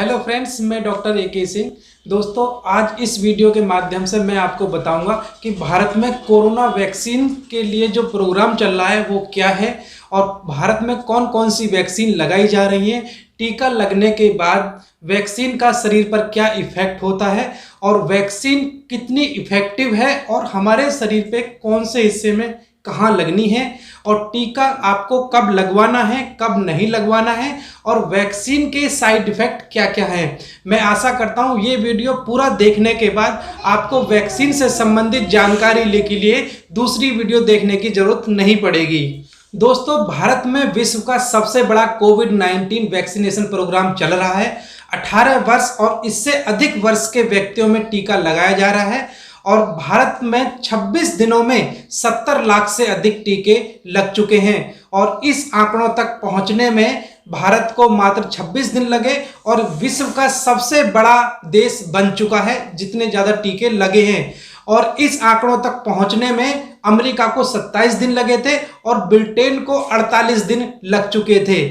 Hello friends, मैं doctor A K. Singh. दोस्तों, आज इस वीडियो के माध्यम से मैं आपको बताऊंगा कि भारत में कोरोना वैक्सीन के लिए जो प्रोग्राम चल रहा है वो क्या है और भारत में कौन कौन सी वैक्सीन लगाई जा रही है। टीका लगने के बाद वैक्सीन का शरीर पर क्या इफेक्ट होता है और वैक्सीन कितनी इफेक्टिव है और हमारे शरीर पे कौन से हिस्से में कहाँ लगनी है और टीका आपको कब लगवाना है, कब नहीं लगवाना है और वैक्सीन के साइड इफ़ेक्ट क्या क्या है। मैं आशा करता हूँ ये वीडियो पूरा देखने के बाद आपको वैक्सीन से संबंधित जानकारी के लिए दूसरी वीडियो देखने की जरूरत नहीं पड़ेगी। दोस्तों, भारत में विश्व का सबसे बड़ा कोविड-19 वैक्सीनेशन प्रोग्राम चल रहा है। 18 वर्ष और इससे अधिक वर्ष के व्यक्तियों में टीका लगाया जा रहा है और भारत में 26 दिनों में 70 लाख से अधिक टीके लग चुके हैं और इस आंकड़ों तक पहुंचने में भारत को मात्र 26 दिन लगे और विश्व का सबसे बड़ा देश बन चुका है जितने ज़्यादा टीके लगे हैं। और इस आंकड़ों तक पहुंचने में अमेरिका को 27 दिन लगे थे और ब्रिटेन को 48 दिन लग चुके थे।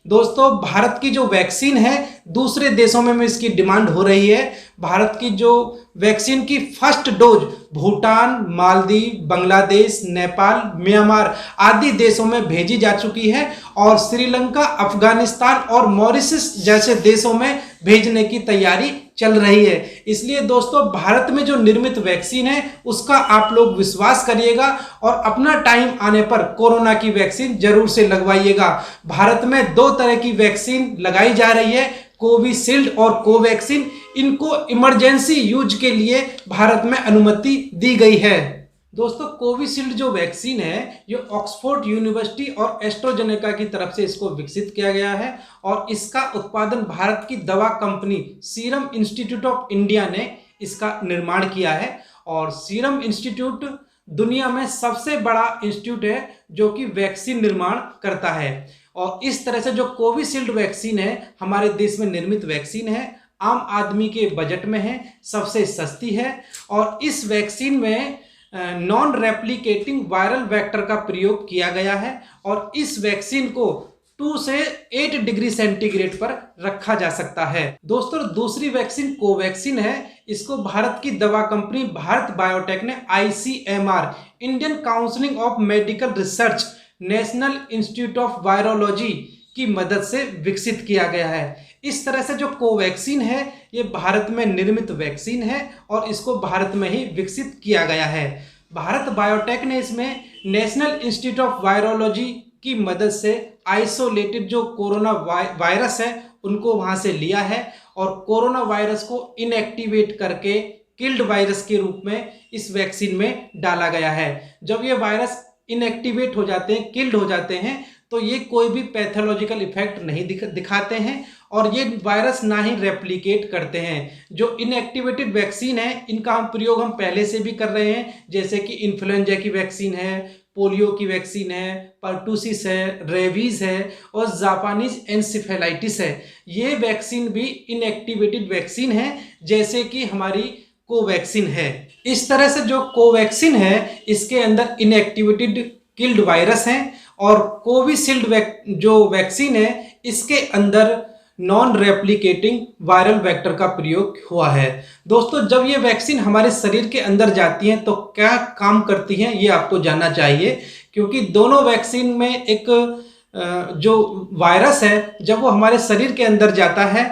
दोस्तों, भारत की जो वैक्सीन है दूसरे देशों में इसकी डिमांड हो रही है। भारत की जो वैक्सीन की first dose Bhutan, Maldives, Bangladesh, Nepal, Myanmar आदि देशों में भेजी जा चुकी है और श्रीलंका, अफगानिस्तान और मॉरिशस जैसे देशों में भेजने की तैयारी चल रही है। इसलिए दोस्तों, भारत में जो निर्मित वैक्सीन है उसका आप लोग विश्वास करिएगा और अपना टाइम आने पर कोरोना की वैक्सीन जरूर से लगवाइएगा। भारत में 2 तरह की वैक्सीन लगाई जा रही है, कोविशील्ड और कोवैक्सीन। इनको इमरजेंसी यूज के लिए भारत में अनुमति दी गई है। दोस्तों, कोविशील्ड जो वैक्सीन है ये ऑक्सफोर्ड यूनिवर्सिटी और एस्ट्राजेनेका की तरफ से इसको विकसित किया गया है और इसका उत्पादन भारत की दवा company serum institute of India ने इसका निर्माण किया है। और सीरम इंस्टीट्यूट दुनिया में सबसे बड़ा इंस्टीट्यूट है जो कि वैक्सीन निर्माण करता है। और इस तरह से जो कोविशील्ड वैक्सीन है हमारे देश में निर्मित वैक्सीन है, आम आदमी के बजट में है, सबसे सस्ती है और इस वैक्सीन में नॉन रेप्लिकेटिंग वायरल वेक्टर का प्रयोग किया गया है और इस वैक्सीन को 2 से 8 डिग्री सेंटीग्रेड पर रखा जा सकता है। दोस्तों, दूसरी वैक्सीन कोवैक्सीन है। इसको भारत की दवा कंपनी भारत बायोटेक ने ICMR Indian council of medical research national institute of virology की मदद से विकसित किया गया है। इस तरह से जो कोवैक्सीन है ये भारत में निर्मित वैक्सीन है और इसको भारत में ही विकसित किया गया है। भारत बायोटेक ने इसमें नेशनल इंस्टीट्यूट ऑफ वायरोलॉजी की मदद से आइसोलेटेड जो कोरोना वायरस है उनको वहां से लिया है और कोरोना वायरस को इनएक्टिवेट करके किल्ड वायरस के रूप में इस वैक्सीन में डाला गया है। जब ये वायरस इनएक्टिवेट हो जाते हैं, किल्ड हो जाते हैं, तो ये कोई भी पैथोलॉजिकल इफेक्ट नहीं दिखाते हैं और ये वायरस ना ही रेप्लिकेट करते हैं। जो इनएक्टिवेटेड वैक्सीन है इनका प्रयोग हम पहले से भी कर रहे हैं, जैसे कि इन्फ्लुएंजा की वैक्सीन है, पोलियो की वैक्सीन है, पर्टूसिस है, रेबीज है और जापानीज एन्सेफेलाइटिस है। ये वैक्सीन भी इनएक्टिवेटेड वैक्सीन है जैसे कि हमारी कोवैक्सीन है। इस तरह से जो कोवैक्सीन है इसके अंदर इनएक्टिवेटेड किल्ड वायरस हैं और कोविशील्ड जो वैक्सीन है इसके अंदर नॉन रेप्लिकेटिंग वायरल वेक्टर का प्रयोग हुआ है। दोस्तों, जब ये वैक्सीन हमारे शरीर के अंदर जाती हैं तो क्या काम करती हैं ये आपको जानना चाहिए, क्योंकि दोनों वैक्सीन में एक जो वायरस है जब वो हमारे शरीर के अंदर जाता है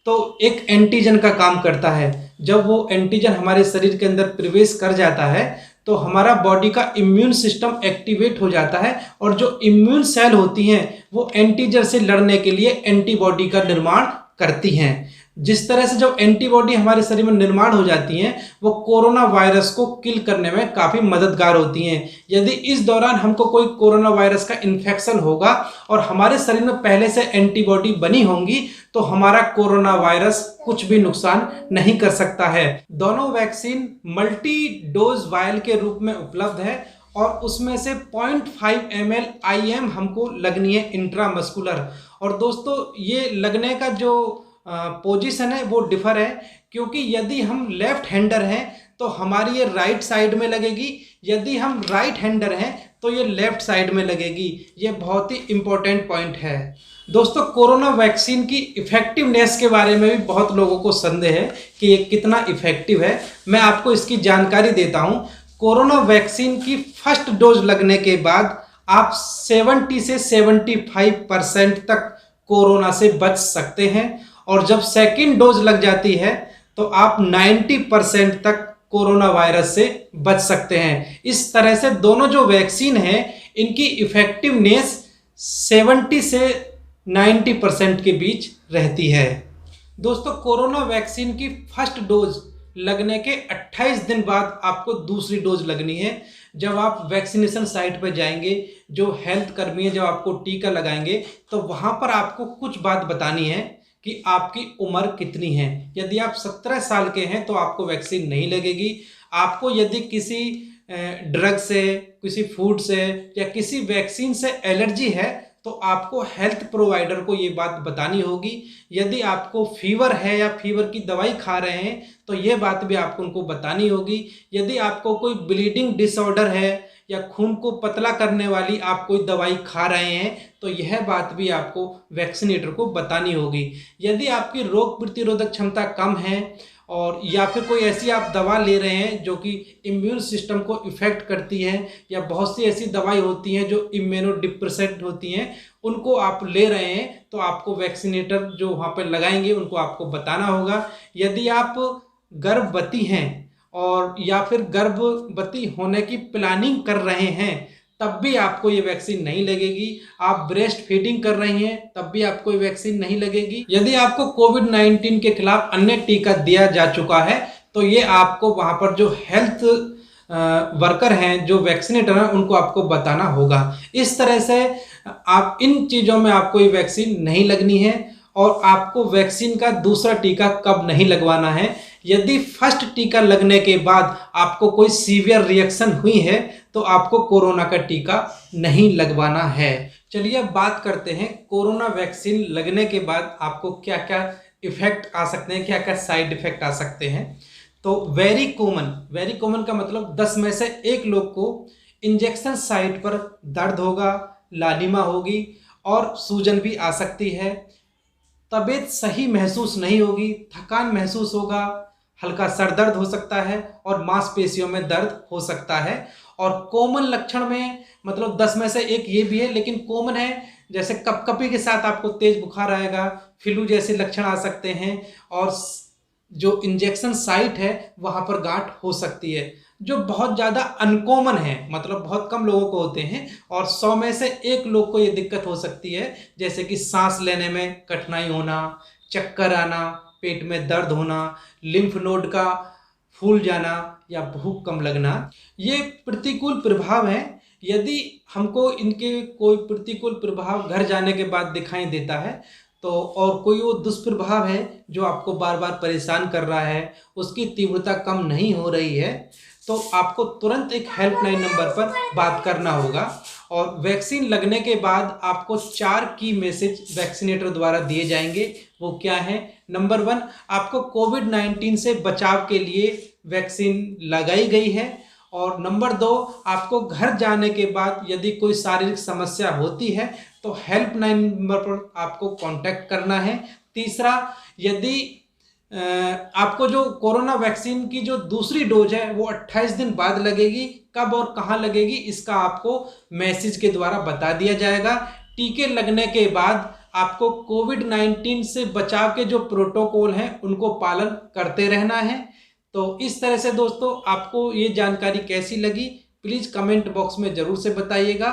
तो एक एंटीजन का काम करता है। जब वो एंटीजन हमारे शरीर के अंदर प्रवेश कर जाता है तो हमारा बॉडी का इम्यून सिस्टम एक्टिवेट हो जाता है और जो इम्यून सेल होती हैं वो एंटीजन से लड़ने के लिए एंटीबॉडी का निर्माण करती हैं। जिस तरह से जब एंटीबॉडी हमारे शरीर में निर्माण हो जाती हैं वो कोरोना वायरस को किल करने में काफ़ी मददगार होती हैं। यदि इस दौरान हमको कोई कोरोना वायरस का इन्फेक्शन होगा और हमारे शरीर में पहले से एंटीबॉडी बनी होंगी तो हमारा कोरोना वायरस कुछ भी नुकसान नहीं कर सकता है। दोनों वैक्सीन मल्टी डोज वायल के रूप में उपलब्ध है और उसमें से 0.5 ml IM हमको लगनी है इंट्रामस्कुलर। और दोस्तों, ये लगने का जो पोजीशन है वो डिफर है, क्योंकि यदि हम लेफ्ट हैंडर हैं तो हमारी ये राइट साइड में लगेगी, यदि हम राइट हैंडर हैं तो ये लेफ्ट साइड में लगेगी। ये बहुत ही इम्पोर्टेंट पॉइंट है। दोस्तों, कोरोना वैक्सीन की इफ़ेक्टिवनेस के बारे में भी बहुत लोगों को संदेह है कि ये कितना इफ़ेक्टिव है। मैं आपको इसकी जानकारी देता हूँ। कोरोना वैक्सीन की फर्स्ट डोज लगने के बाद आप 70 से 75% तक कोरोना से बच सकते हैं, और जब सेकेंड डोज लग जाती है तो आप 90% तक कोरोना वायरस से बच सकते हैं। इस तरह से दोनों जो वैक्सीन है इनकी इफ़ेक्टिवनेस 70 से 90% के बीच रहती है। दोस्तों, कोरोना वैक्सीन की फर्स्ट डोज लगने के 28 दिन बाद आपको दूसरी डोज लगनी है। जब आप वैक्सीनेशन साइट पर जाएंगे, जो हेल्थ कर्मी है जब आपको टीका लगाएंगे, तो वहाँ पर आपको कुछ बात बतानी है कि आपकी उम्र कितनी है। यदि आप 17 साल के हैं तो आपको वैक्सीन नहीं लगेगी। आपको यदि किसी ड्रग से, किसी फूड से या किसी वैक्सीन से एलर्जी है तो आपको हेल्थ प्रोवाइडर को ये बात बतानी होगी। यदि आपको फीवर है या फीवर की दवाई खा रहे हैं तो ये बात भी आपको उनको बतानी होगी। यदि आपको कोई ब्लीडिंग डिसऑर्डर है या खून को पतला करने वाली आप कोई दवाई खा रहे हैं तो यह बात भी आपको वैक्सीनेटर को बतानी होगी। यदि आपकी रोग प्रतिरोधक क्षमता कम है और या फिर कोई ऐसी आप दवा ले रहे हैं जो कि इम्यून सिस्टम को इफ़ेक्ट करती है, या बहुत सी ऐसी दवाई होती हैं जो इम्यूनो डिप्रेसेंट होती हैं, उनको आप ले रहे हैं तो आपको वैक्सीनेटर जो वहाँ पर लगाएंगे उनको आपको बताना होगा। यदि आप गर्भवती हैं और या फिर गर्भवती होने की प्लानिंग कर रहे हैं तब भी आपको ये वैक्सीन नहीं लगेगी। आप ब्रेस्ट फीडिंग कर रही हैं तब भी आपको ये वैक्सीन नहीं लगेगी। यदि आपको कोविड-19 के खिलाफ अन्य टीका दिया जा चुका है तो ये आपको वहाँ पर जो हेल्थ वर्कर हैं, जो वैक्सीनेटर हैं, उनको आपको बताना होगा। इस तरह से आप इन चीज़ों में आपको ये वैक्सीन नहीं लगनी है। और आपको वैक्सीन का दूसरा टीका कब नहीं लगवाना है, यदि फर्स्ट टीका लगने के बाद आपको कोई सीवियर रिएक्शन हुई है तो आपको कोरोना का टीका नहीं लगवाना है। चलिए अब बात करते हैं कोरोना वैक्सीन लगने के बाद आपको क्या क्या इफेक्ट आ सकते हैं, क्या क्या साइड इफेक्ट आ सकते हैं। तो वेरी कॉमन का मतलब 10 में से 1 लोग को इंजेक्शन साइट पर दर्द होगा, लालिमा होगी और सूजन भी आ सकती है। तबीयत सही महसूस नहीं होगी, थकान महसूस होगा, हल्का सर दर्द हो सकता है और मांसपेशियों में दर्द हो सकता है। और कॉमन लक्षण में मतलब 10 में से 1 ये भी है, लेकिन कॉमन है जैसे कपकपी के साथ आपको तेज बुखार आएगा, फ्लू जैसे लक्षण आ सकते हैं, और जो इंजेक्शन साइट है वहाँ पर गांठ हो सकती है, जो बहुत ज़्यादा अनकॉमन है, मतलब बहुत कम लोगों को होते हैं। और 100 में से 1 लोग को ये दिक्कत हो सकती है, जैसे कि सांस लेने में कठिनाई होना, चक्कर आना, पेट में दर्द होना, लिम्फ नोड का फूल जाना या भूख कम लगना। ये प्रतिकूल प्रभाव हैं। यदि हमको इनके कोई प्रतिकूल प्रभाव घर जाने के बाद दिखाई देता है तो, और कोई वो दुष्प्रभाव है जो आपको बार बार परेशान कर रहा है, उसकी तीव्रता कम नहीं हो रही है, तो आपको तुरंत एक हेल्पलाइन नंबर पर बात करना होगा। और वैक्सीन लगने के बाद आपको 4 की मैसेज वैक्सीनेटर द्वारा दिए जाएंगे। वो क्या है? नंबर 1, आपको कोविड-19 से बचाव के लिए वैक्सीन लगाई गई है। और नंबर 2, आपको घर जाने के बाद यदि कोई शारीरिक समस्या होती है तो हेल्पलाइन नंबर पर आपको कांटेक्ट करना है। तीसरा, यदि आपको जो कोरोना वैक्सीन की जो दूसरी डोज है वो 28 दिन बाद लगेगी। कब और कहाँ लगेगी इसका आपको मैसेज के द्वारा बता दिया जाएगा। टीके लगने के बाद आपको कोविड-19 से बचाव के जो प्रोटोकॉल हैं उनको पालन करते रहना है। तो इस तरह से दोस्तों, आपको ये जानकारी कैसी लगी प्लीज़ कमेंट बॉक्स में ज़रूर से बताइएगा।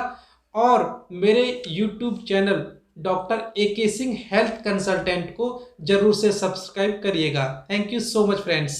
और मेरे YouTube channel doctor AK Singh health consultant को जरूर से सब्सक्राइब करिएगा। Thank you so much friends.